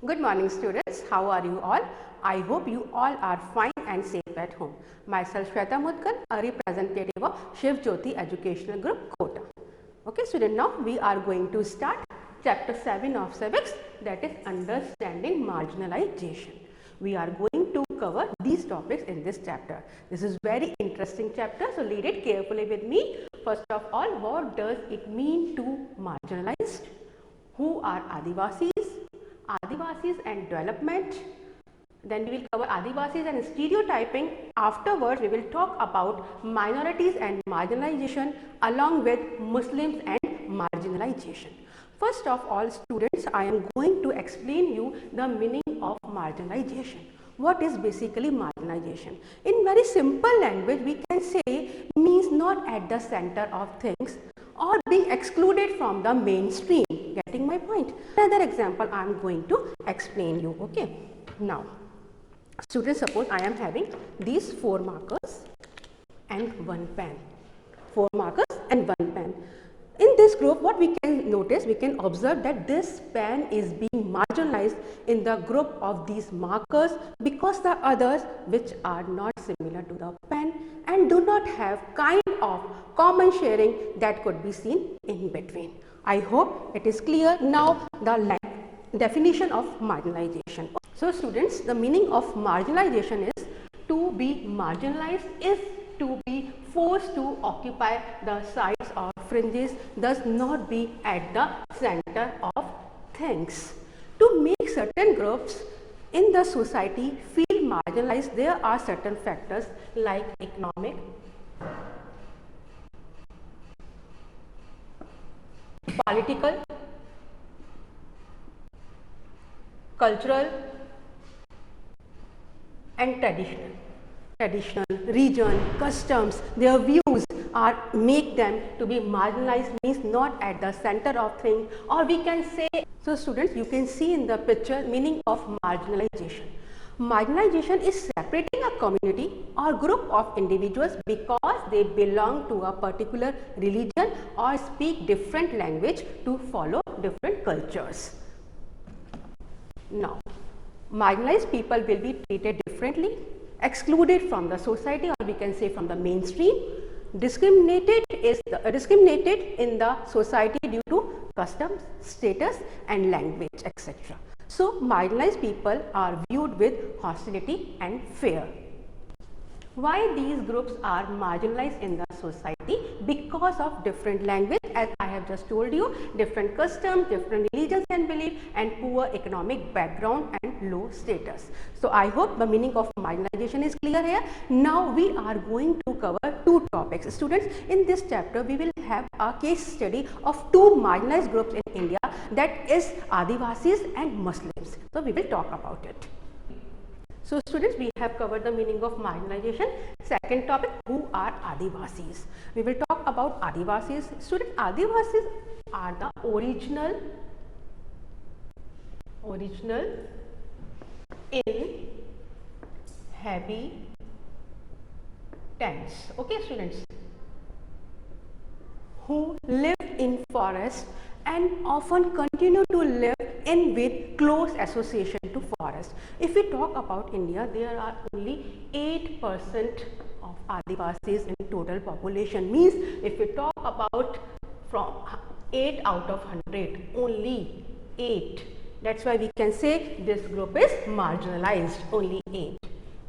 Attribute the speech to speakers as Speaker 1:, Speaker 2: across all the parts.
Speaker 1: Good morning students, how are you all? I hope you all are fine and safe at home. Myself Shweta Mutkal, a representative of Shiv Jyoti Educational Group, Kota. Okay student, now we are going to start chapter 7 of civics, that is understanding marginalization. We are going to cover these topics in this chapter. This is very interesting chapter, so read it carefully with me. First of all, what does it mean to marginalized? Who are Adivasis? Adivasis and development. Then we will cover Adivasis and stereotyping. Afterwards, we will talk about minorities and marginalization along with Muslims and marginalization. First of all students, I am going to explain you the meaning of marginalization. What is basically marginalization? In very simple language, we can say means not at the center of things or being excluded from the mainstream. Getting my point? Another example I am going to explain you. Okay. Now, students, suppose I am having these 4 markers and 1 pen. 4 markers and 1 pen. In this group, what we can notice, we can observe that this pen is being marginalized in the group of these markers because the others which are not similar to the pen and do not have kind of common sharing that could be seen in between. I hope it is clear. Now the definition of marginalization. So students, the meaning of marginalization is to be marginalized is to be forced to occupy the sides or fringes, thus not be at the center of things. To make certain groups in the society feel marginalized, there are certain factors like economic, political, cultural and traditional region, customs, their views are make them to be marginalized, means not at the center of things, or we can say. So students, you can see in the picture meaning of marginalization. Marginalization is separating a community or group of individuals because they belong to a particular religion or speak different language to follow different cultures. Now, marginalized people will be treated differently, excluded from the society, or we can say from the mainstream. Discriminated in the society due to customs, status and language, etc. So marginalized people are viewed with hostility and fear. Why these groups are marginalized in the society? Because of different language, as I have just told you, different customs, different religions and belief, and poor economic background and low status. So I hope the meaning of marginalization is clear here. Now we are going to cover 2 topics. Students, in this chapter we will have a case study of 2 marginalized groups in India, that is Adivasis and Muslims. So we will talk about it. So students, we have covered the meaning of marginalization. Second topic, who are Adivasis? We will talk about Adivasis. Students, Adivasis are the original inhabitants. Okay students, who live in forest and often continue to live in with close association to forest. If we talk about India, there are only 8% of Adivasis in total population. Means if we talk about from 8 out of 100, only 8. That's why we can say this group is marginalized, only 8.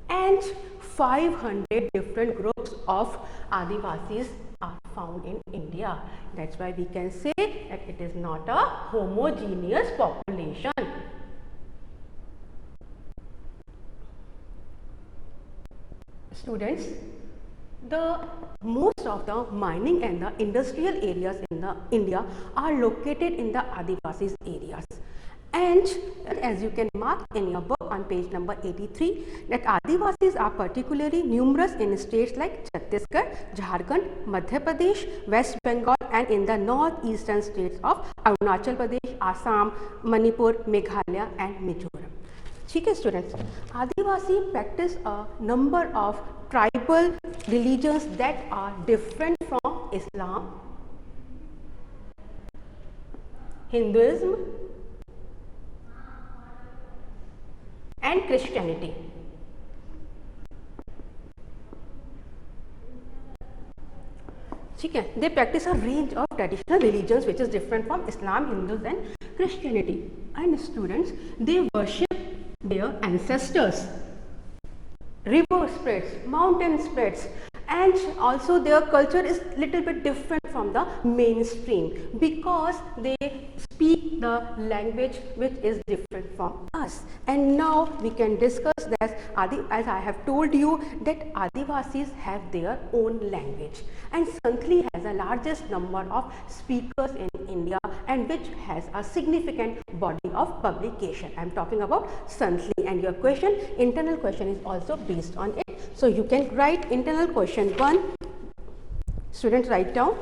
Speaker 1: And 500 different groups of Adivasis are found in India. That's why we can say that it is not a homogeneous population. Students, most of the mining and the industrial areas in India are located in the Adivasis areas. And as you can mark in your book on page number 83, that Adivasis are particularly numerous in states like Chhattisgarh, Jharkhand, Madhya Pradesh, West Bengal and in the northeastern states of Arunachal Pradesh, Assam, Manipur, Meghalaya and Mizoram. Okay students, Adivasi practice a number of tribal religions that are different from Islam, Hinduism, and Christianity. ठीक है, they practice a range of traditional religions which is different from Islam, Hindus and Christianity. And students, they worship their ancestors, river spirits, mountain spirits, and also their culture is little bit different from the mainstream because they speak the language which is different from us. And now we can discuss that as I have told you that Adivasis have their own language, and Santhali has the largest number of speakers in India and which has a significant body of publication. I am talking about Santhali, and your question, internal question is also based on it. So you can write internal question 1. Students, write down.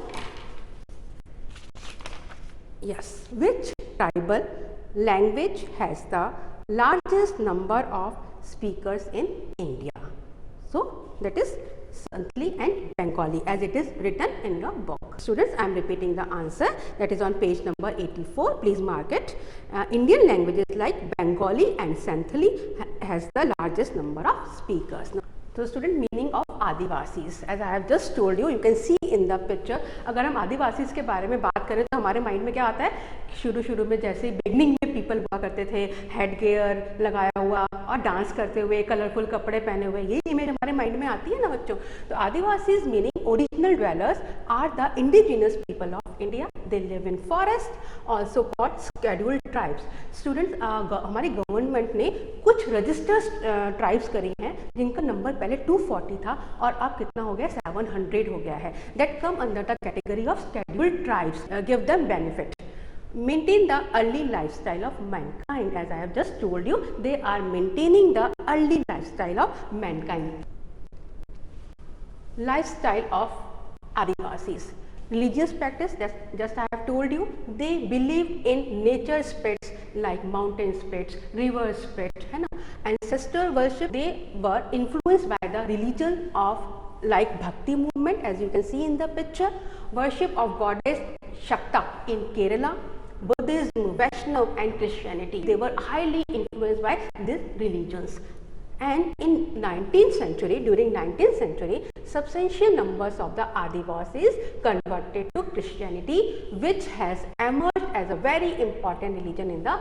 Speaker 1: Yes, which tribal language has the largest number of speakers in India? So that is Santhali and Bengali as it is written in your book. Students, I am repeating the answer that is on page number 84. Please mark it. Indian languages like Bengali and Santhali has the largest number of speakers. So student, meaning of Adivasis, as I have just told you can see in the picture. अगर हम आदिवासीज के बारे में बात करें तो हमारे mind में क्या आता है, शुरू में जैसे बिगनिंग में पीपल हुआ करते थे, हेड गियर लगाया हुआ और डांस करते हुए, कलरफुल कपड़े पहने हुए, ये इमेज हमारे माइंड में आती है ना बच्चों. तो Adivasis meaning original dwellers are the indigenous people of India. They live in forest, also called scheduled tribes. Students, हमारी गवर्नमेंट ने कुछ रजिस्टर्ड ट्राइब्स करी हैं जिनका नंबर पहले 240 था और अब कितना हो गया, 700 हो गया है. That come under the category of scheduled tribes. Give them benefit. Maintain the early lifestyle of mankind. As I have just told you, they are maintaining the early lifestyle of mankind. Lifestyle of Adivasis. Religious practice, just I have told you, they believe in nature spirits like mountain spirits, river spirits, है ना. Ancestor worship, they were influenced by the religion of like Bhakti movement, as you can see in the picture. Worship of goddess Shakta in Kerala, Buddhism, Vaishnav and Christianity. They were highly influenced by these religions. And in 19th century, during 19th century, substantial numbers of the Adivasis converted to Christianity, which has emerged as a very important religion in the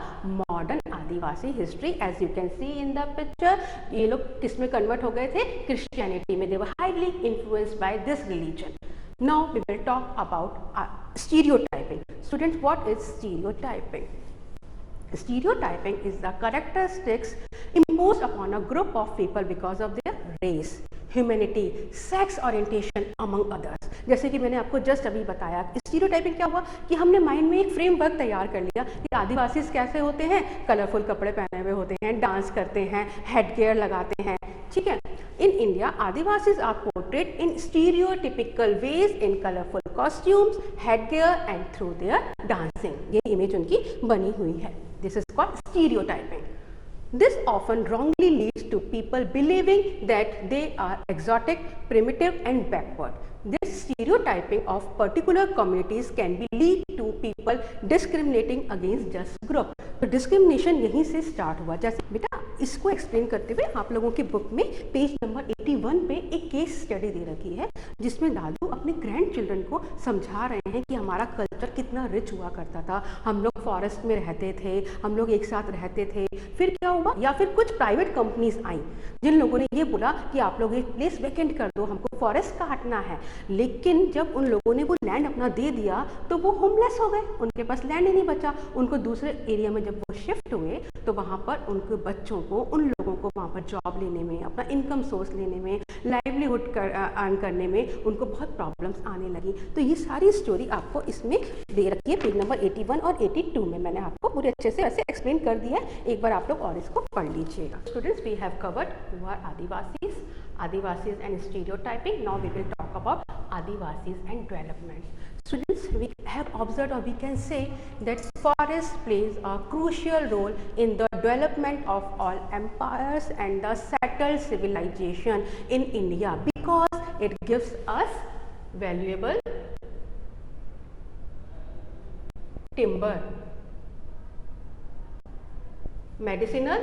Speaker 1: modern Adivasi history. As you can see in the picture, ये लोग किस में convert हो गए थे, Christianity में. They were highly influenced by this religion. Now we will talk about stereotyping. Students, what is stereotyping? Stereotyping is the characteristics imposed upon a group of people because of their race, humanity, sex orientation among others. जैसे कि मैंने आपको just अभी बताया, stereotyping क्या हुआ कि हमने माइंड में एक फ्रेमवर्क तैयार कर लिया कि आदिवासीज कैसे होते हैं, कलरफुल कपड़े पहने हुए होते हैं, डांस करते हैं, हेड गियर लगाते हैं. ठीक है. In India, Adivasis are portrayed in stereotypical ways in colorful costumes, headgear and through their dancing. ये इमेज उनकी बनी हुई है. This is called stereotyping. This often wrongly leads to people believing that they are exotic, primitive and backward. This stereotyping of particular communities can be lead to people discriminating against just group. तो discrimination यहीं से start हुआ. जैसे बेटा इसको explain करते हुए आप लोगों की बुक में पेज नंबर 81 पे एक केस स्टडी दे रखी है जिसमें दादू अपने ग्रैंड चिल्ड्रन को समझा रहे हैं कि हमारा कल्चर कितना रिच हुआ करता था. हम लोग फॉरेस्ट में रहते थे, हम लोग एक साथ रहते थे. फिर क्या हुआ, या फिर कुछ प्राइवेट कंपनीज आई जिन लोगों ने ये बोला कि आप लोग एक प्लेस वैकेंट कर दो, हमको फॉरेस्ट काटना है. लेकिन जब उन लोगों ने वो लैंड अपना दे दिया तो वो होमलेस हो गए, उनके पास लैंड ही नहीं बचा. उनको दूसरे एरिया में जब वो शिफ्ट हुए तो वहाँ पर उनके बच्चों को, उन लोगों को वहाँ पर जॉब लेने में, अपना इनकम सोर्स लेने में, लाइवलीहुड अर्न करने में उनको बहुत प्रॉब्लम्स आने लगी. तो ये सारी स्टोरी आपको इसमें दे रखी है पेज नंबर 81 और 82 में. मैंने आपको पूरे अच्छे से ऐसे एक्सप्लेन कर दिया है, एक बार आप लोग और इसको पढ़ लीजिएगा. Students, we have covered who are Adivasis and stereotyping. Now we will talk about Adivasis and development. Students, we have observed, or we can say that forest plays a crucial role in the development of all empires and the settled civilization in India because it gives us valuable timber, medicinal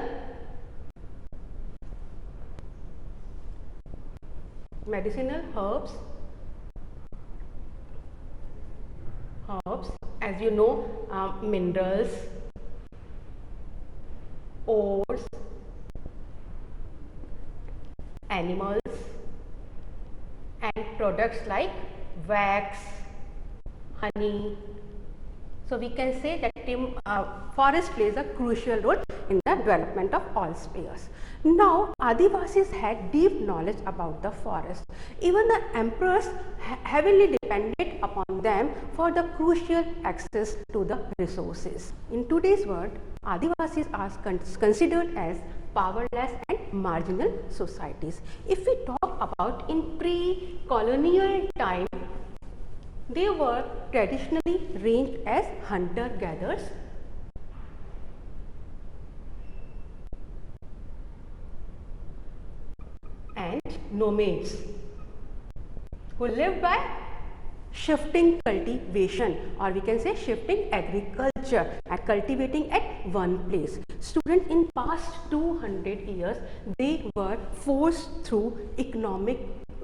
Speaker 1: medicinal herbs, as you know, minerals, ores, animals, and products like wax, honey. So we can say that forest plays a crucial role in the development of all spheres. Now, Adivasis had deep knowledge about the forest. Even the emperors heavily depended upon them for the crucial access to the resources. In today's world, Adivasis are considered as powerless and marginal societies. If we talk about in pre-colonial time, they were traditionally ranged as hunter-gatherers and nomads who lived by shifting cultivation, or we can say shifting agriculture and cultivating at one place. Students in past 200 years, they were forced through economic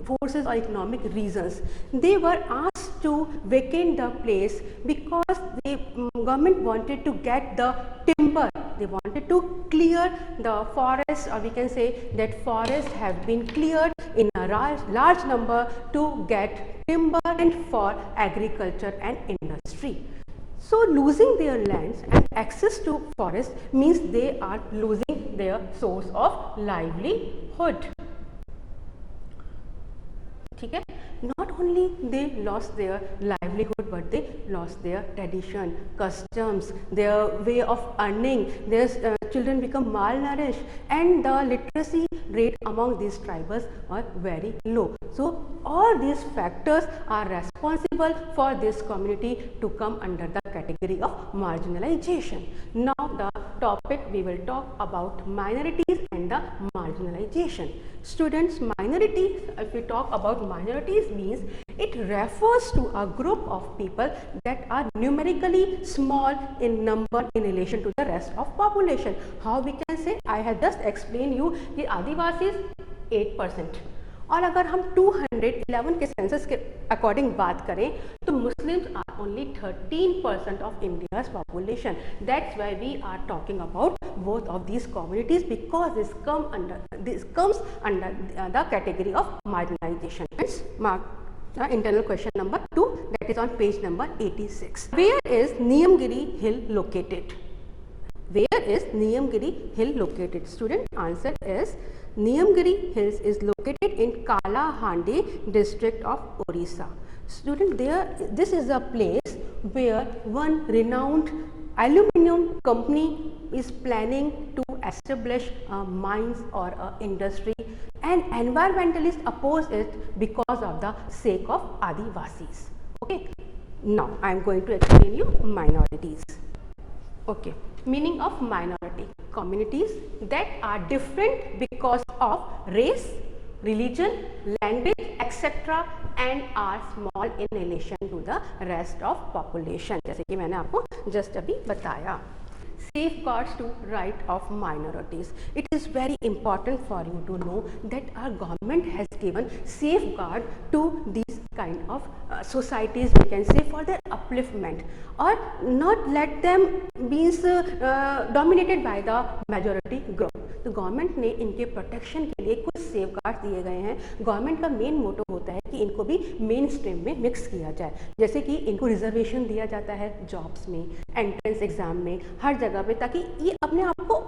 Speaker 1: forces or economic reasons. They were asked to vacate the place because the government wanted to get the timber. They wanted to clear the forest, or we can say that forests have been cleared in a large number to get timber and for agriculture and industry. So losing their lands and access to forest means they are losing their source of livelihood. Okay? Not only they lost their livelihood, but they lost their tradition, customs, their way of earning. Their children become malnourished, and the literacy rate among these tribes are very low. So all these factors are responsible for this community to come under the category of marginalization. Now the topic we will talk about minorities and the marginalization. Students, minorities, if we talk about minorities, means it refers to a group of people that are numerically small in number in relation to the rest of population. How we can say? I have just explained you कि आदिवासी 8%, और अगर हम 211 के census के according बात करें तो Muslims are only 13% of India's population. That's why we are talking about both of these communities, because this comes under the category of marginalization. Let's mark the internal question number 2, that is on page number 86. Where is Niyamgiri Hill located? Where is Niyamgiri Hill located? Student, answer is Niyamgiri Hills is located in Kalahandi district of Orissa. Student, this is a place where one renowned aluminum company is planning to establish mines or industry, and environmentalists oppose it because of the sake of Adivasis. Okay, now I am going to explain you minorities. Okay, meaning of minority: communities that are different because of race, religion, language, etc. and are small in relation to the rest of population. जैसे कि मैंने आपको just अभी बताया. Safeguards to right of minorities. It is very important for you to know that our government has given safeguard to these kind of societies, we can say, for their upliftment, or not let them be dominated by the majority group. तो government ने इनके protection के लिए कुछ safeguard दिए गए हैं. Government का मेन मोटो होता है कि इनको भी मेन स्ट्रीम में मिक्स किया जाए. जैसे कि इनको रिजर्वेशन दिया जाता है जॉब्स में, एंट्रेंस एग्जाम में, हर जगह पे, ताकि ये अपने आप को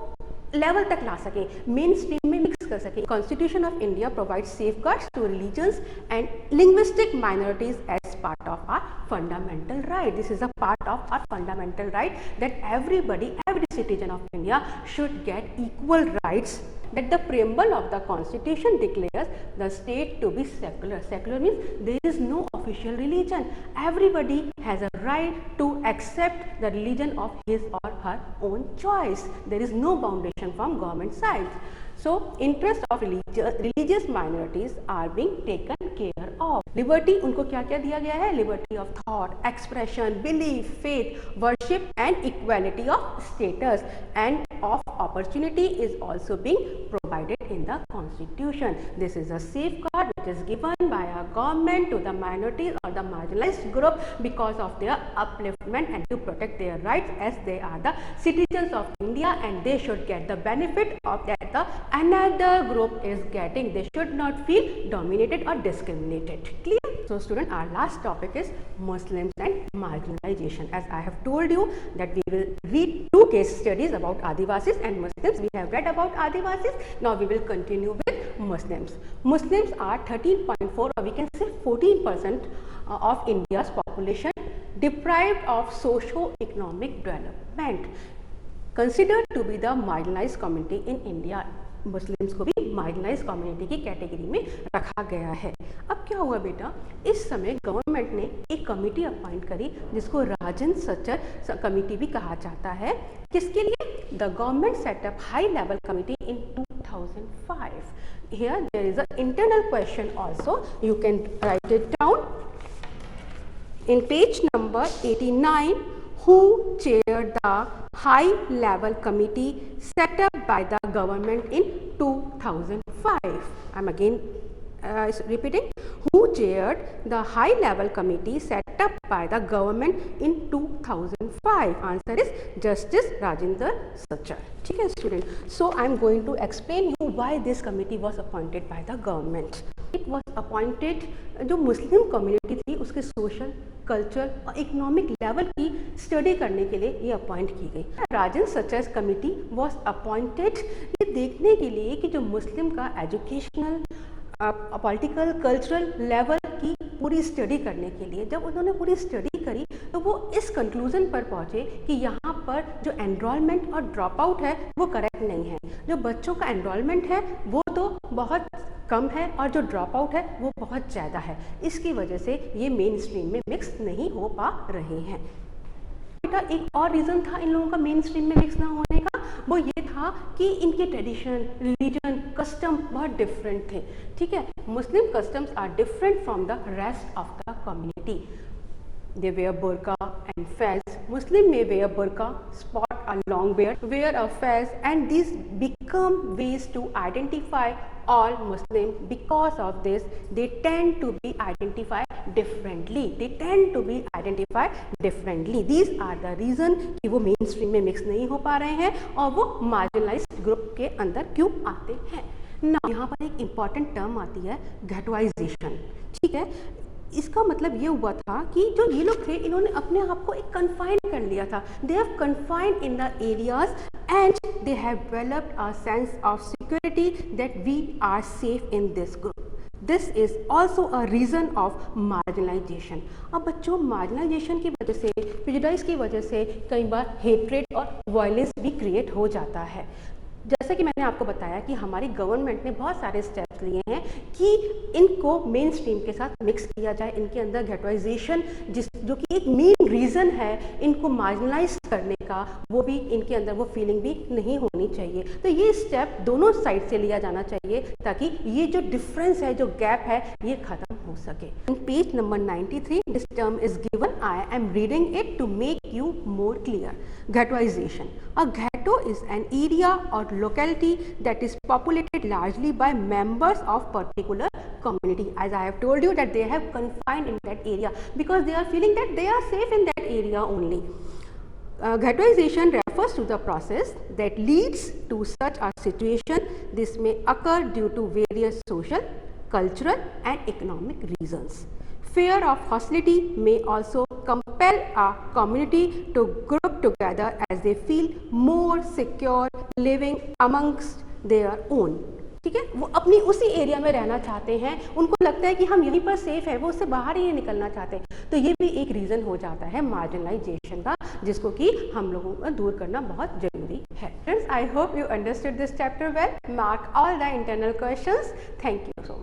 Speaker 1: लेवल तक ला सके, मेन स्ट्रीम में मिक्स कर सके. Constitution of India provides safeguards to religions and linguistic minorities as part of our fundamental right. This is a part of our fundamental right that everybody, every citizen of India should get equal rights. That the preamble of the constitution declares the state to be secular. Secular means there is no official religion. Everybody has a right to accept the religion of his or her own choice. There is no foundation from government side. So interests of religious minorities are being taken care of. Liberty, उनको क्या क्या दिया गया है? Liberty of thought, expression, belief, faith, worship and equality of status, and of opportunity is also being provided in the Constitution. This is a safeguard which is given by our government to the minorities or the marginalized group because of their upliftment and to protect their rights, as they are the citizens of India and they should get the benefit of that the another group is getting. They should not feel dominated or discriminated. Clear? So student, our last topic is Muslims and marginalization. As I have told you that we will read two case studies about Adivasis and Muslims. We have read about Adivasis. Now we will continue with Muslims. Muslims are 13.4 or we can say 14% of India's population, deprived of socio-economic development, considered to be the marginalized community in India. Muslims को भी marginalise community की category में रखा गया है। अब क्या हुआ बेटा, इस समय गवर्नमेंट ने एक कमेटी अपॉइंट करी जिसको राजन सच्चर कमेटी भी कहा जाता है। किसके लिए? The government setup high level committee in 2005. Here there is an internal question also. You can write it down in page number 89. Who chaired the high level committee set up by the government in 2005? I am again repeating. Who chaired the high level committee set up by the government in 2005? Answer is Justice Rajendra Sachar. ठीक है student. So I am going to explain you why this committee was appointed by the government. It was appointed, जो Muslim community थी उसके social, culture और economic level की study करने के लिए ये अपॉइंट की गई। राजन सचर कमेटी वॉज अपॉइंटेड ये देखने के लिए कि जो मुस्लिम का एजुकेशनल, पॉलिटिकल, कल्चरल लेवल की पूरी स्टडी करने के लिए जब उन्होंने पूरी स्टडी करी तो वो इस कंक्लूजन पर पहुंचे कि यहाँ पर जो एनरोलमेंट और ड्रॉप आउट है वो करेक्ट नहीं है। जो बच्चों का एनरोलमेंट है वो तो बहुत कम है और जो ड्रॉप आउट है वो बहुत ज़्यादा है। इसकी वजह से ये मेन स्ट्रीम में मिक्स नहीं हो पा रहे हैं। बेटा एक और रीज़न था इन लोगों का मेन स्ट्रीम में मिक्स ना होने का, वो ये था कि इनके ट्रेडिशन, रिलीजन, कस्टम बहुत डिफरेंट थे। ठीक है, Muslim customs are different from the rest of the community. They wear burqa and fez. Muslim may wear burqa, spot a long beard, wear a fez, and these become ways to identify all Muslims. Because of this, they tend to be identified differently. They tend to be identified differently. These are the reason कि वो mainstream में mix नहीं हो पा रहे हैं और वो marginalized group के अंदर क्यों आते हैं। Now यहाँ पर एक important term आती है ghettoization. ठीक है, इसका मतलब ये हुआ था कि जो ये लोग थे इन्होंने अपने आप को एक कन्फाइन कर लिया था। They have confined in the areas and they have developed a sense of security that we are safe in this group. This is also a reason of marginalization. अब बच्चों मार्जिनलाइजेशन की वजह से, प्रेजुडाइज की वजह से कई बार हेट्रेड और वायलेंस भी क्रिएट हो जाता है। जैसे कि मैंने आपको बताया कि हमारी गवर्नमेंट ने बहुत सारे स्टेप्स लिए हैं कि इनको मेन स्ट्रीम के साथ मिक्स किया जाए, इनके अंदर गेटोइजेशन जो कि एक मेन रीज़न है इनको मार्जिनलाइज करने का, वो भी इनके अंदर वो फीलिंग भी नहीं होनी चाहिए। तो ये स्टेप दोनों साइड से लिया जाना चाहिए ताकि ये जो डिफरेंस है, जो गैप है, ये ख़त्म हो सके. In page number 93, this term is given. I am reading it to make you more clear. Ghettoization. A ghetto is an area or locality that is populated largely by members of particular community. As I have told you that they have confined in that area because they are feeling that they are safe in that area only. Ghettoization refers to the process that leads to such a situation. This may occur due to various social, cultural and economic reasons. Fear of hostility may also compel a community to group together as they feel more secure living amongst their own. ठीक है, वो अपनी उसी area में रहना चाहते हैं, उनको लगता है कि हम यहीं पर सेफ है, वो उससे बाहर ही नहीं निकलना चाहते. तो ये भी एक रीज़न हो जाता है मार्जिनलाइजेशन का, जिसको कि हम लोगों को दूर करना बहुत जरूरी है. Friends, I hope you understood this chapter well. Mark all the internal questions. Thank you so much.